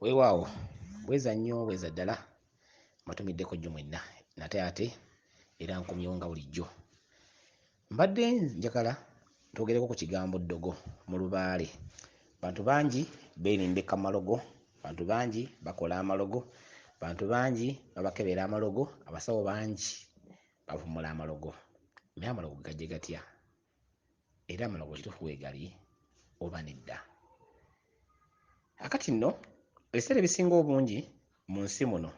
Weewaawo bweza nnyo bweza ddala mbatumiddeko jjo mwenna ate era nkomyewo nga bulijjo. Mbadde njagala twogereko ku kigambo ddogo mu lubaale. Bantu bangi beerindeka malogo, bantu bangi bakola amalogo, bantu bangi babakebera amalogo, abasawo bangi bavumula amalogo. Naye amalogo gajje gatya? Era amalogo kituufu weegali oba nedda? Akati nno ebiseera ebisinga obungi mu nsi muno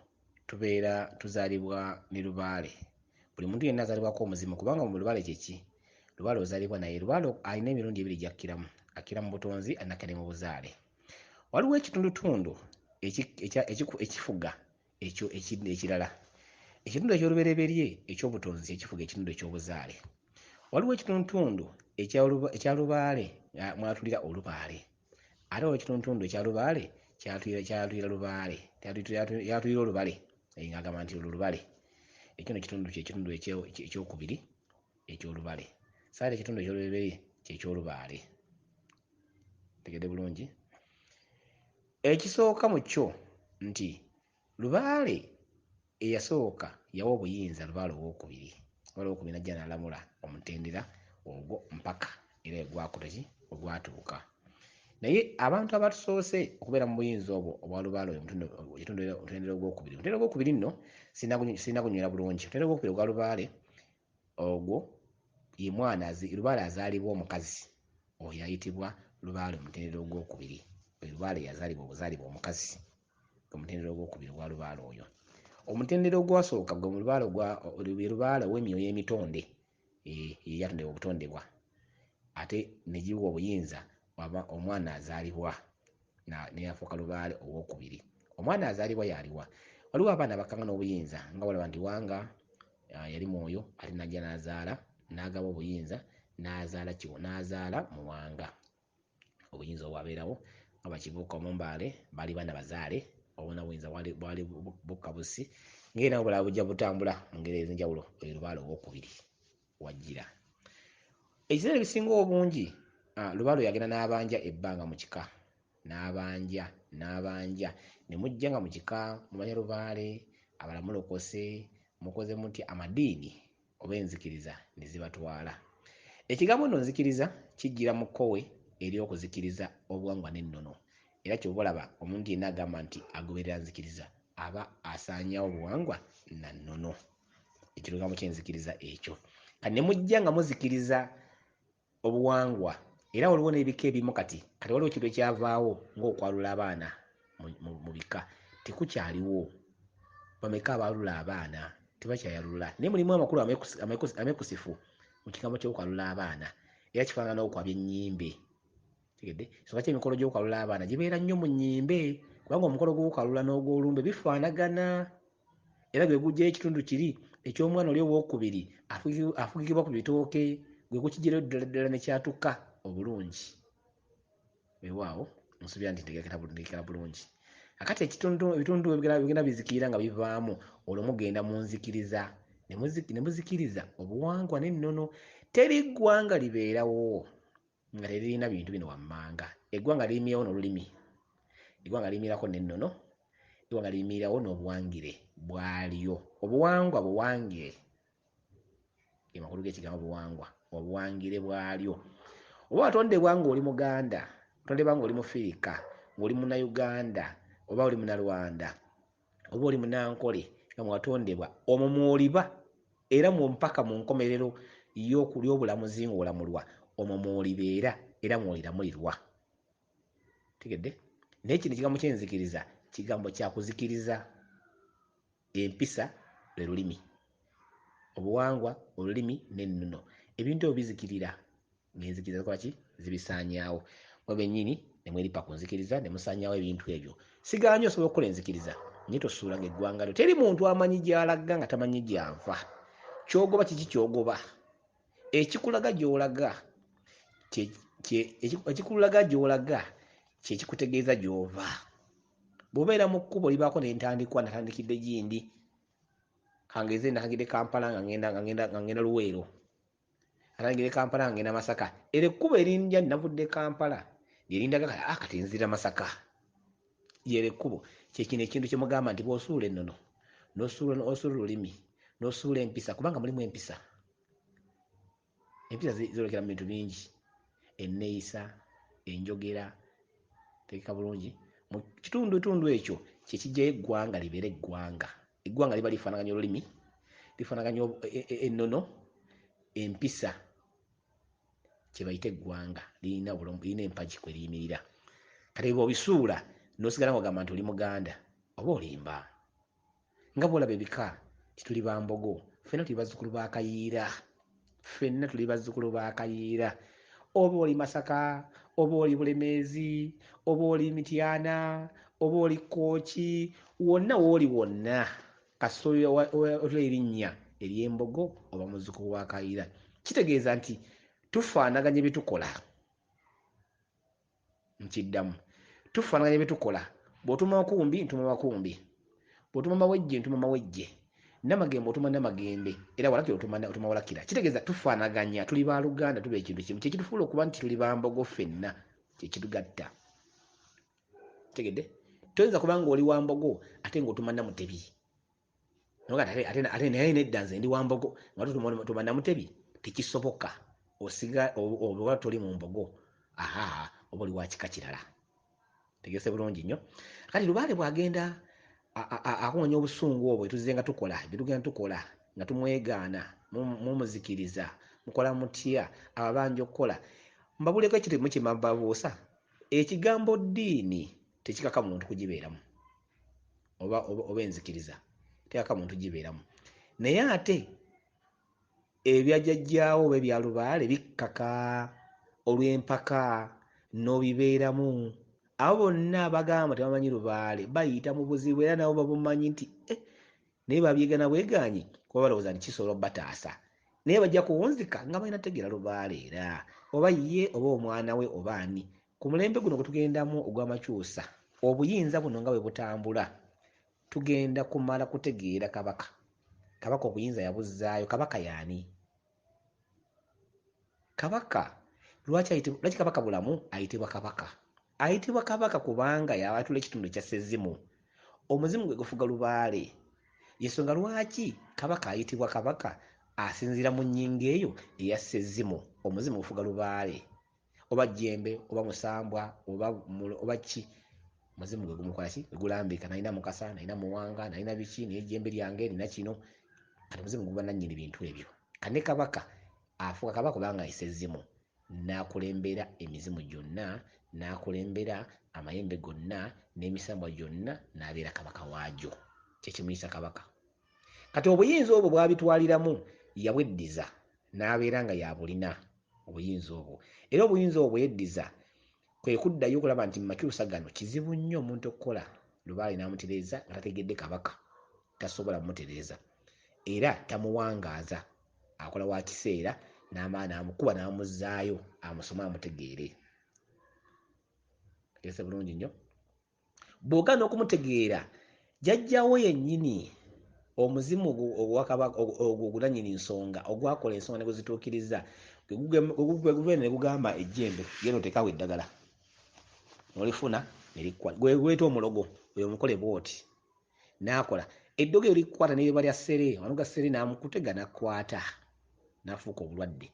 tubeera tuzaalibwa ne lubaale. Buli muntu yenna azaalibwako omuzimu kubanga mu lubaale kye ki? Lubaale ozaalibwa naye. Lubaale alina emirundi ebiri gy'akkiramu. Akkira mu butonzi anakka ne mu buzaale. Waliwo ekitundutundu ekifuga ekyo ekirala. Ekitundu eky'olubereberye eky'obutonzi ekifuga ekitundu eky'obuzaale. Waliwo ekitundutundu ekya lubaale mwatulira olubaale. Ate waliwo ekitundutundu ekya lubaale kyatulira lubaale, kyatulira olubale, ng'agamba nti olwo lubale. Ekyo nno ekitundu ekyokubiri eky'olubale. Saala ekitundu eky'olubereberye ky'ekyolubaale. Tegedde bulungi? Ekisooka mu kyo nti lubaale eyasooka yawa obuyinza lubaale owookubiri. Lubaale owookubiri n'ajja n'alamula omutendera ogwo mpaka era ogwatuuka. Naye abantu abatusoose okubeera mu buyinza obwo obwa lubaale oyo omutendera ogwokubiri. Omutendera ogwokubiri nno sirina gunywera bulungi. Omutendera ogwokubiri ogwa lubaale ogwo ye mwana lubaale azaalibwa omukazi, oyo ayitibwa lubaale omutendera ogwokubiri. Lubaale yazaalibwa obuzaalibwa omukazi, omutendera ogwokubiri ogwa lubaale oyo. Omutendera ogwasooka gwe lubaale ow'emyoyo emitonde, yeyatondebwa obutondebwa, ate ne giwa obuyinza omwana azaalibwa n'afuuka lubaale owookubiri. Omwana azaalibwa y'aliwa. Waliwo abaana bakkanga n'obuyinza nga walaba nti Wanga yali mwoyo ate n'ajja n'azaala n'agaba obuyinza n'azaala Muwanga. Obuyinza obwabeerawo nga bakibuuka Omumbaale baali baana bazaale, obona obuyinza bwali bukka bussi ng'era nabo bulala bujja butambula mu ngeri ez'enjawulo. Oyo lubaale owookubiri wajjira. Ekiseera ebisinga obungi lubaale oyo agenda n'abanja ebbanga mu kika, n'abanja ne mujja nga mu kika mumanya lubaale abalala mulokose mukoze mutya, amadiini oba enzikiriza ne zibatwala. Ekigambo nno nzikiriza kijjira mu kkowe ery'okuzikiriza obuwangwa n'ennono, era ky'oba olaba omuntu yenna agamba nti agoberera nzikiriza aba asaanyaawo buwangwa na nnono. Ekigambo ky'enzikiriza ekyo. Kati ne mujja nga muzikiriza obuwangwa, era waliwo n'ebika ebimu kati waliwo ekintu ekyavaawo ng'okwalula abaana mu bika, tekukyaliwo. Bameka abaalula abaana? Tebakyayalula. Naye mulimu amakulu amekusifu mu kigambo ky'okwalula abaana, era kifaanana n'okwabya ennyimbe. Tegedde? Ensonga lwaki emikolo gy'okwalula abaana gibeera nnyo mu nnyimbe, kubanga omukolo gw'okwalula n'ogw'olumbe bifaanagana. Era gwe gujjayo ekitundu kiri eky'omwana oli owookubiri afugibwa ku bitooke, gwe gukijjirayo ddala ne kyatuka obulungi. Weewaawo nsuubira nti ntegekera bulungi. Akati ebitundu bigenda bizikirira nga bivaamu, olwo mugenda mu nzikiriza ne muzikiriza obuwangwa n'ennono. Teri ggwanga libeerawo nga teririna bintu bino wammanga. Eggwanga liyimirirawo n'olulimi, eggwanga liyimirako n'ennono, eggwanga liyimirirawo n'obuwangire bwalyo. Obuwangwa buwangire ge makulu g'ekigambo buwangwa, obuwangire bwalyo. Oba watondebwa ng'oli Muganda, watondebwa ng'oli Mufirika, ng'oli Munnayuganda, oba oli Munnarwanda, oba oli Munnankole, nga mwatondebwa omwo mw'oliba, era mpaka mu nkomerero y'obulamuzi ng'olamulwa, omwo mw'olibeera era mw'oliramulirwa. Tegedde? Naye kino ekigambo ky'enzikiriza kigambo kya kuzikiriza. Empisa lwe lulimi, obuwangwa olulimi n'ennono. Ebintu ebyo bizikirira ng'enzikiriza zikola ki? Zibisaanyaawo. Mwe bennyini ne mweripa ku nzikiriza ne musaanyaawo ebintu ebyo. Sigaanyi osobola okukola enzikiriza naye tosuulaga eggwanga lyo. Teri muntu amanyi gy'alaga nga tamanyi gy'ava. Ky'ogoba kiki ky'ogoba? Ekikulaga gy'olaga ekikulaga gy'olaga kye kikutegeeza gy'ova. Bw'obeera mu kkubo libaako n'entandikwa natandikidde gindi, kangeeze natandikidde Kampala nga ngenda Luweero, natandikidde Kampala nga ngenda Masaka. Era ekkubo erinja navudde Kampala lye lindaga kati nzira Masaka. yere kubo kyekino ekintu kyemugamba nti bw'osuula ennono n'osuula olulimi n'osuula empisa kubanga mulimu empisa zolekera mu bintu bingi enneeyisa enjogera teeka bulungi mu kitundu ekyo kyekijjayo eggwanga libeera eggwanga liba lifaanaganya olulimi lifaanaganya ennono empisa kye bayita eggwanga lirina empagi kwe liyimirira kati bw'obisuula n'osigala ng'ogamba nti oli Muganda oba olimba nga bw'olaba ebika tituli Bambogo ffenna tuli bazzukulu ba Kayiira oba oli Masaka oba oli Bulemeezi oba oli Mityana oba oli Kkooki wonna wooli wonna kasita otula erinnya ery'Embogo oba muzzukulu wa Kayiira kitegeeza nti tufaanaganya bye tukola nkiddamu tufaanaganya bye tukola bw'otuma Makumbi ntuma Makumbi bw'otuma Mawejje ntuma Mawejje Namagembe otuma Namagembe era Walakira otuma Walakira kitegeeza tufaanaganya tuli ba Luganda tuba ekintu kimu kyekitufuula okuba nti tuli Bambogo ffenna kyekitugatta tegedde toyinza kuba nga oli Wambogo ate ng'otuma Namutebi ate naye nedda nze ndi Wambogo nga tuma Namutebi tekisoboka oba toli mu mbogo oba oli wa kika kirala tegese bulungi nnyo kati Lubaale bw'agenda akonya obusungu obwo etuzzenga tukola byetugenda tukola nga tumwegaana mumuzikiriza mukola mutya ababanja okukola mbabuleko ekitemu kimabbabuusa ekigambo ddiini tekikaka muntu kugibeeramu oba enzikiriza tekaka muntu gibeeramu naye ate ebyajjajjaawo oba ebya Lubaale bikkaka olw'empaka n'obibeeramu abo bonna abagamba tebamanyi Lubaale bayita mu buzibu era nabo babumanyi nti naye babyegaana bwegaanyi kuba balowooza nti kisobola obbataasa naye bajja kuwunzika nga balina tegeera Lubaale era oba ye oba omwana we oba ani ku mulembe guno gwe tugendamu ogw'amakyusa obuyinza buno nga bwe butambula tugenda kumala kutegeera Kabaka obuyinza yabuzzaayo Kabaka y'ani Kabaka lwaki Kabaka bulamu ayitibwa Kabaka kubanga yabatula ekitundu ekya Ssezimu omuzimu gwe gufuga Lubaale yensonga lwaki Kabaka ayitibwa Kabaka asinziira mu nnyingo eyo eya Ssezimu omuzimu gufuga Lubaale oba Jjembe oba Musambwa oba ki muzimu gwe gumukola ki gulambika nalina Mukasa nalina Muwanga nalina biki naye Jjembe lyange nina kino kati muzimu guba nannyini bintu ebyo kane Kabaka afuga Kabaka kubanga Ssezimu n'akulembera emizimu gyonna n'akulembera amayembe gonna n'emisambwa gyonna n'abeera Kabaka waagyo kyekimuyisa Kabaka kati obuyinza obwo bw'abitwaliramu yabweddiza n'abeera nga yabulina obuyinza obwo era obuyinza obwo yeddiza kwe kuddayo okulaba nti mu makyusa gano kizibu nnyo omuntu okukola Lubaale n'amutereeza nga tategedde Kabaka tasobola mumutereeza era tamuwangaaza akola wa kiseera n'amaana amukuba n'amuzzaayo amusome amutegeere tegese bulungi nnyo bw'ogaana okumutegeera jjajjaawo yennyini omuzimu ogulanyini nsonga ogwakola ensonga ne gwezituukiriza gwe ne gugamba ejjembe genda oteekawo eddagala nolifuna gweta omulogo oyo omukole bwoti n'akola eddogo eyo likwata n'eriba lya ssere wanuga ssere n'amukutega n'akkwata n'afuuka obulwadde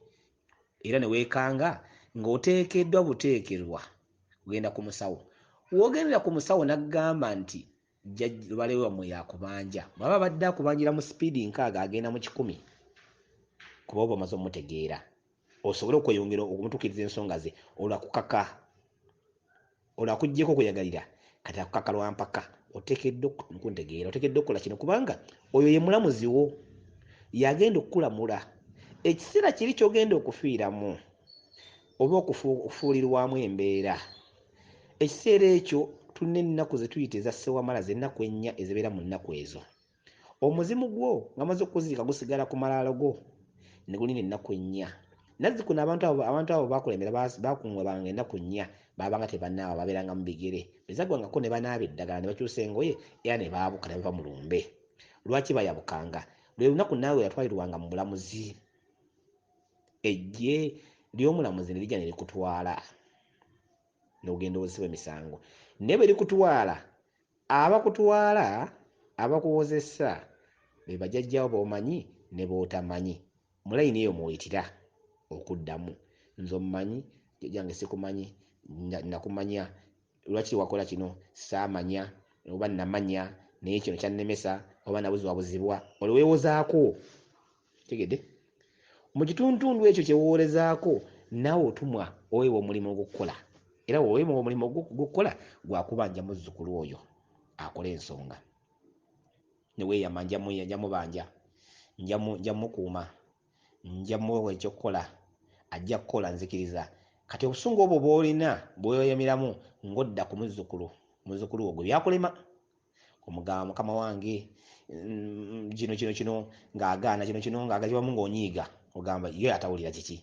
era ne weekanga ng'oteekeddwa buteekerwa kugenda ku musawo w'ogendera ku musawo n'aggamba nti Lubaale wammwe yakubanja bw'aba badde akubanjira mu sipiidi 60 agenda mu 100 kuba oba omaze omutegeera osobole okweyongera okumutuukiriza ensonga ze olwakukaka olwakuggyeko okweyagalira kati akukaka lwampaka oteekeddwa okuntegeera oteekeddwa okukola kino kubanga oyo ye mulamuzi wo yagenda okukulamula ekiseera kiri ky'ogenda okufiiramu oba okufuulirwamu embeera ekiseera ekyo tulina ennaku ze tuyita eza ssewamala z'ennaku 4 ezibeera mu nnaku ezo omuzimu gwo ng'amaze okuziika gusigala ku malaalo go ne gulina ennaku 4 nazzikuno abantu abo bakulembera bakuŋŋabanga ennaku 4 baabanga tebannaaba babeeranga mu bigere bezaggwangako ne banaaba eddagala ne bakyusa engoye era ne baabuka ne bava mu lumbe lwaki bayabukanga lwe lunaku naawe yatwalirwanga mu bulamuzi ejje ly'omulamuzi ne lijja ne likutwala n'ogenda ozisibwa emisango naye bwe likutwala abakutwala abakuwozesa be bajjajjawo b'omanyi ne b'otamanyi mu layini eyo muwitira okuddamu nze omumanyi jjange sikumanyi nakumanya lwaki wakola kino saamanya oba namanya naye kino kyannemesa oba nabuzibwabuzibwa olwo weewozaako tegedde mu kituntundu ekyo kyewowolezaako naawe otumwa oweewa omulimu ogw'okukola era woweewa omulimu ogw'okukola gwakubanja muzzukulu oyo akola ensonga neweeyama njamubanja njamukuuma njamuwa ekyokukola ajja kukola nzikiriza kati obusungu obwo bw'olina bweyamiramu ng'odda ku muzzukulu ogwo byakulema omugamba mukama wange kino ng'agaana kino ng'agazibamu ng'onyiiga ogamba ye atawulira kiki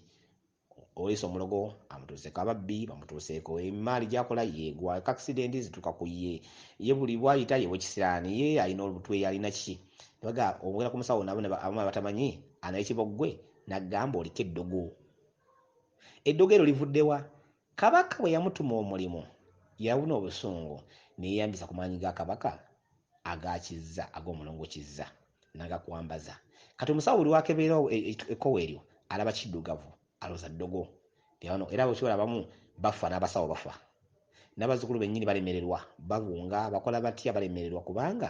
oleese omulogo amutuuseeko ababbi bamutuuseeko emaali gyakola yeegwa accidenti zituuka ku ye buli bwayita ye bwekisiraani ye alina olutwe alina kiki nebaga obwera ku musawo nabo abamu batamanyi anaye kiboggwe n'aggamba oliko eddogo ero livuddewa kabaka bwe yamutuma omulimu yawuna obusungu neeyambisa ku maanyi ga kabaka agakizza ag'omulongo kizza n'agakwambaza kati omusawo buli wakebeera ekkowe eryo alaba kiddugavu aloza ddogo era bwekibola abamu bafa n'abasawo bafa n'abazzukulu bennyini balemererwa babunga bakola batya balemererwa kubanga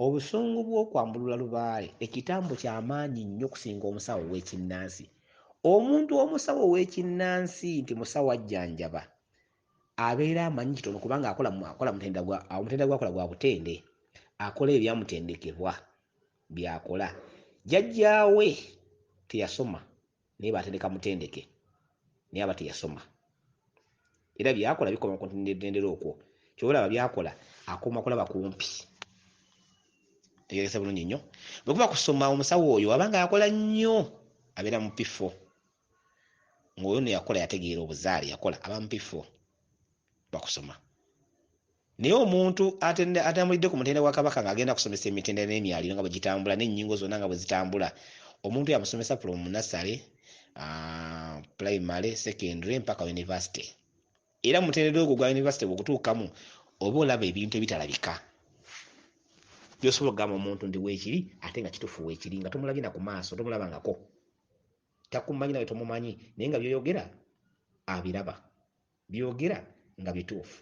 obusungu bw'okwambulula lubaale ekitambo ky'amaanyi nnyo okusinga omusawo ow'ekinnansi omuntu omusawo ow'ekinnansi nti musawo ajjanjaba abeera amanyi kitono kubanga akola mutenda gwakola gwa butende akola ebyamutendekebwa byakola jjajjaawe teyasoma naye batendeka mutendeke naye aba teyasoma era byakola bikoma ku ntendera okwo kyobalaba byakola akoma kulaba kumpi tegereza bulungi nnyo bwe kuba kusoma omusawo oyo abanga yakola nnyo abeera mupifo ng'oyo neyakola yategeera obuzaale yakola aba mupifo bakusoma naye omuntu atambulidde ku mutendera gwa kabaka ng'agenda kusomesa emitendera n'emyaliro nga bwe gitambula n'ennyingo zonna nga bwe zitambula omuntu yamusomesa from nasale primary secondary mpaka university era mutendera ogwo gwa university bwegutuukamu oba olaba ebintu ebitalabika byosobola okugamba omuntu ndi weekiri ate nga kituufu weekiri nga tomulabye na ku maaso tomulabangako takumanyi nawe tomumanyi naye nga byoyogera abiraba byogera nga bituufu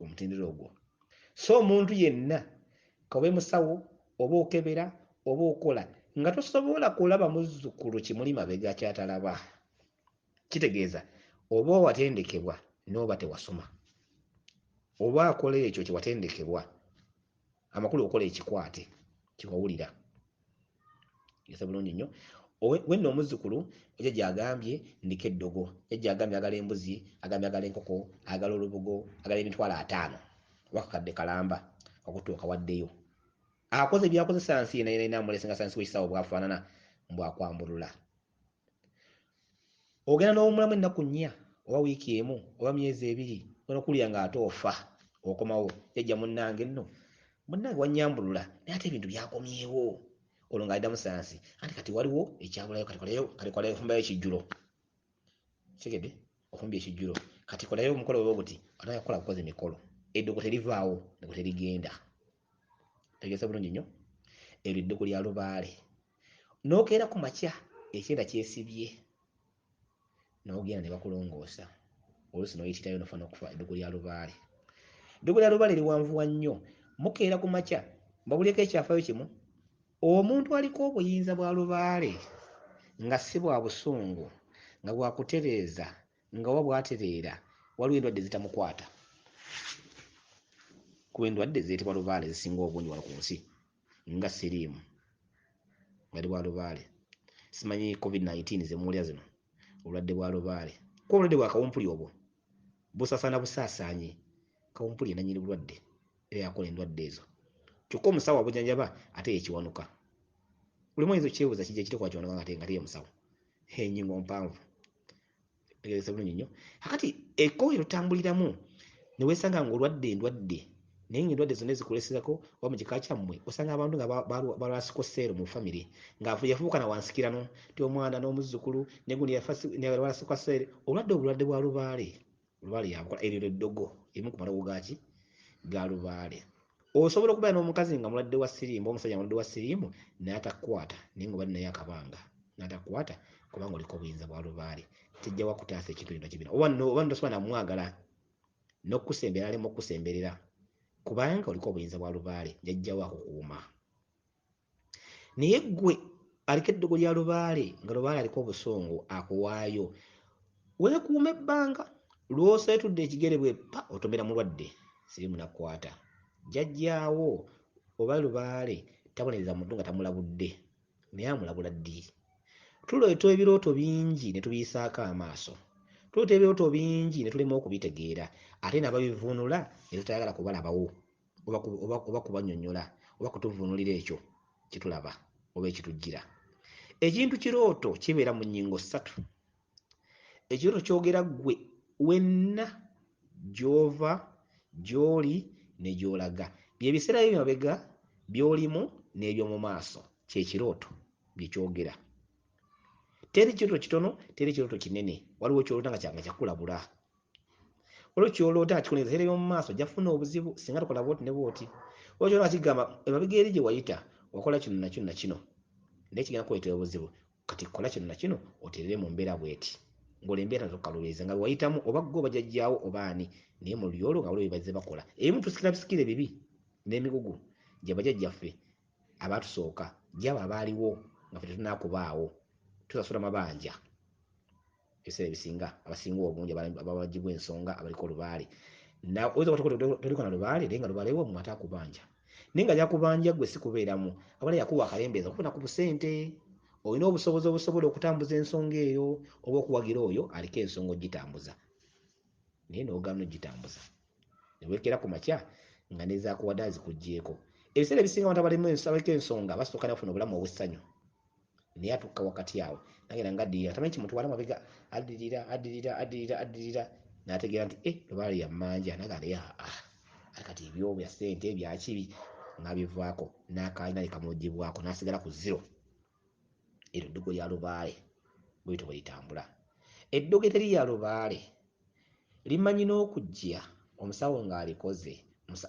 omutendera ogwo so omuntu yenna kabe musawo oba okebera oba okola nga tosobola kulaba muzzukulu kimuli mabega kyatalaba kitegeeza oba watendekebwa n'oba tewasoma oba akola ekyo kyewatendekebwa amakulu okola ekikwate kiwawulira yesa bulungi nnyo wenna omuzzukulu jjajja agambye ndiko eddogo jjajja agambye agala embuzi agambye agala enkoko agala olubugo agala emitwalo 5 oba kakadde kalamba okutuuka waddeyo akoze byakozesa nsi yena amulesenga sansi w'ekisawo bwafaanana mbwakwambulula ogenda n'omulamu ennaku 4 oba wiiki emu oba myezi 2 onokulya ng'ate ofa okomawo jjajja munnange nno munnange wannyambulula naye ate ebintu byakomyewo olwo ng'aliddamu sansi anti kati waliwo ekyabulayo kati kolayo ofumbayo ekijjulo kigedde ofumbye ekijjulo kati kolayo omukolo oba buti ate yakola kukoza emikolo eddogo terivaawo nego terigenda tegeeza bulungi nnyo eryo eddogo lya lubaale n'okeera ku makya ekyenda kyesibye n'ogenda ne bakulongoosa oluusi n'oyitirayo nofa n'okufa eddogo lya lubaale liwanvuwa nnyo mukeera ku makya mbabuleko ekyafaayo kimu omuntu aliko obuyinza bwa lubaale nga si bwa busungu nga bwakutereeza nga wa bwatereera waliwo endwadde zitamukwata kuba endwadde zeetebwa lubaale zisinga obungi wano ku nsi nga siriimu nga bwa lubaale simanyi covid-19 zemuwulira zino obulwadde bwa lubaale kuba obulwadde bwa kawumpuli obwo busaasaana busaasaanye kawumpuli enanyini bulwadde era yakola endwadde ezo kyokka omusawo abujanjaba ate yekiwanuka buli mwezi okyebuuza kijja kite kwakiwanuka nga teye musawo ennyingo mpanvu tegereza bulungi nnyo akati ekkowe lutambuliramu ne weesanga ng'olwadde endwadde naye ng'endwadde zonna ezikulesezako oba mu kika kyammwe osanga abantu nga balwasiko seero mu famire nga yafuuka na wansikirano ti omwana n'omuzzukulu ne gundi yalwasiko seere obulwadde bwa lubaale yabukola eryo eddogo erimu ku malogo gaaki ga lubaale osobola okubeera n'omukazi nga mulwadde wa siriimu, omusajja mulwadde wa siriimu n'atakukwata naye nga obadde naye akabanga n'atakukwata kubanga oliko obuyinza bwa lubaale, kijja wa kutaasa ekintu kino kibina oba nosobola namwagala n'okukusembera alema okukusemberera kubanga oliko obuyinza bwa lubaale, jjajjawo akukuuma. Naye ggwe aliko eddogo lya lubaale nga lubaale aliko obusongo akuwaayo, weekuuma ebbanga lw'oseetudde ekigere bwe ppa otomera mulwadde siriimu nakkwata. Jjajjaawo oba lubaale tabonereza muntu nga tamulabudde naye amulabula ddi? Tuleeta ebirooto bingi ne tubiyisaako amaaso, tuleeta ebirooto bingi ne tulema okubitegeera ate n'ababivuunula ne tutayagala kubalabawo oba kubannyonnyola oba kutuvuunulira ekyo kye tulaba oba ekitujjira. Ekintu kirooto kibeera mu nnyingo ssatu. Ekirooto kyogera ggwe wenna gy'ova, gy'oli ne gy'olaga. Bye biseera by'emabega by'olimu n'eby'omu maaso, kye kirooto bye kyogera. Teri kirooto kitono, teri kirooto kinene, waliwo ky'oloota nga kyakulabula. Waliwo ky'oloota nga kikuneeza era eby'omu maaso gyafuna obuzibu singa tokola bw'oti ne bw'oti. Waliwo ky'oloota nga kigamba emabega eri gye wayita wakola kino na kino na kino naye kigenda kukuleetera obuzibu, kati kola kino na kino oteerere mu mbeera bw'eti. Ng'olembeera tokaluubiriza nga wayitamu oba ggwe oba jjajjaawo oba ani naye mu lyolwo nga waliwo bye bazze bakola. Ebimu tusikira bisikire bibi n'emigugu gye bajjajjaffe abaatusooka gyabo abaaliwo nga ffe tetunaakubaawo tusasula mabanja ebiseera ebisinga abasinga obungi ababagibwa ensonga abaliko lubaale. Oyinza toliko na lubaale naye nga lubaale wo mu ate akubanja naye nga gyakubanja ggwe si kubeeramu abala yakuwa akalembeeza kufuna ku busente. Olina obusobozi obusobola okutambuza ensonga eyo oba okuwagira oyo aliko ensonga ogitambuza naye n'ogaana ogitambuza ne weekera ku makya nga nezaakuwadde azikuggyeeko. Ebiseera ebisinga abantu abaliko ensonga basooka ne bafuna obulamu obw'essanyu naye atukka wakati awo nagenda nga addirira tamanyi kimutwala mabega addirira n'ategeera nti lubaale yammanja nagamba naye kati ebyo bya ssente bya kibi n'abivaako n'akaali nali kamugibwako n'asigala ku zero. Eryo eddogo lya lubaale bw'etyo bwe litambula. Eddogo eteri lya lubaale limanyi n'okujja omusawo ng'alikoze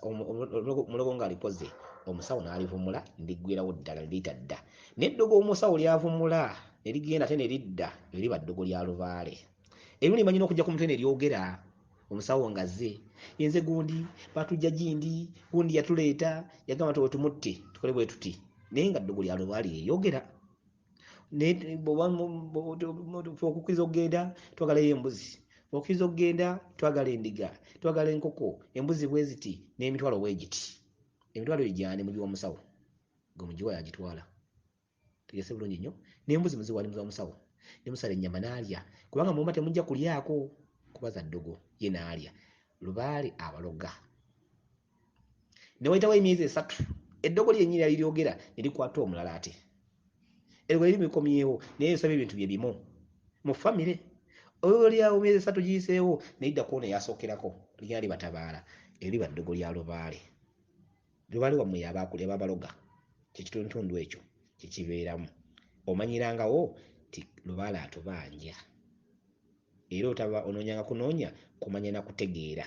omulogo ng'alikoze omusawo n'alivumula ne liggweerawo ddala ne liyita dda. N'eddogo omusawo lyavumula ne ligenda ate ne lidda lyo liba ddogo lya lubaale. Erimu limanyi n'okujja ku mutwe ne lyogera omusawo ng'azze, yenze gundi batujja gindi gundi yatuleeta yagamba nti tumutte tukole bwe tuti naye nga ddogo lya lubaale lyeyogera. Okukkiriza okugenda twagalayo embuzi, okukkiriza okugenda twagala endiga, twagala enkoko, embuzi bwe ziti n'emitwalo bwe giti. Emitwalo egyo gy'ani mugiwa omusawo gwe mugiwa yagitwala. Tegese bulungi nnyo. N'embuzi muziwa ne muziwa omusawo ne musala ennyama n'alya kubanga muba temujja kulyako kubaza ddogo ye n'alya. Lubaale abaloga ne wayitawo emyezi 3 eddogo lyennyini yali lyogera ne likwata omulala ate. Erwo liri bikomyewo naye esaba ebintu bye bimu mu famire. Olyawo myezi 3 giyiseewo ne lidda kw'ono eyasookerako ligenda libatabaala. Eryo liba ddogo lya lubaale. Lubaale wammwe y'ababaloga kyekitundu ekyo kyekibeeramu. Omanyirangawo ti lubaale atubanja era otaba onoonyanga kunoonya kumanya na kutegeera.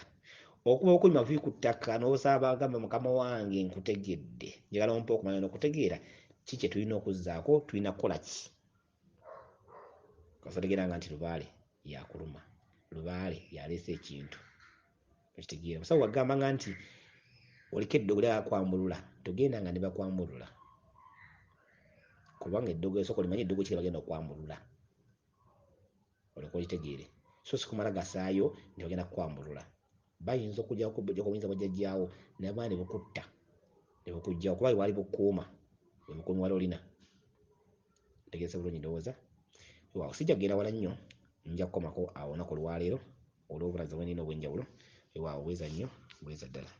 Okuba okulima vi ku ttaka n'osaba agamba mukama wange nkutegedde njagala ompa okumanya n'okutegeera kiki tulina okuzzaako, tulina kukola ki? Kasotegeeranga nti lubaale yakuluma, lubaale yaleese ekintu okitegeera. Musawo wagambanga nti oliko eddogo lyakwambulula togendanga ne bakwambulula kubanga eddogo esooka olimanye eddogo kiri bagenda okwambulula olyoke olitegeere. So si kumala gasaayo nti bagenda kukwambulula. Bayinza okujja kubuyinza bwajjajjaawo nabaa ne bukutta ne bukugjawo kuba bwali bukkuuma bukuumi wali olina. Ntegeese bulungi ndowooza. Waaw sijja kugenda wala nnyo nja kukomako awo olunaku olwaleero olw'obulaza bwe nina obw'enjawulo. Waaw bweza nnyo bweza ddala.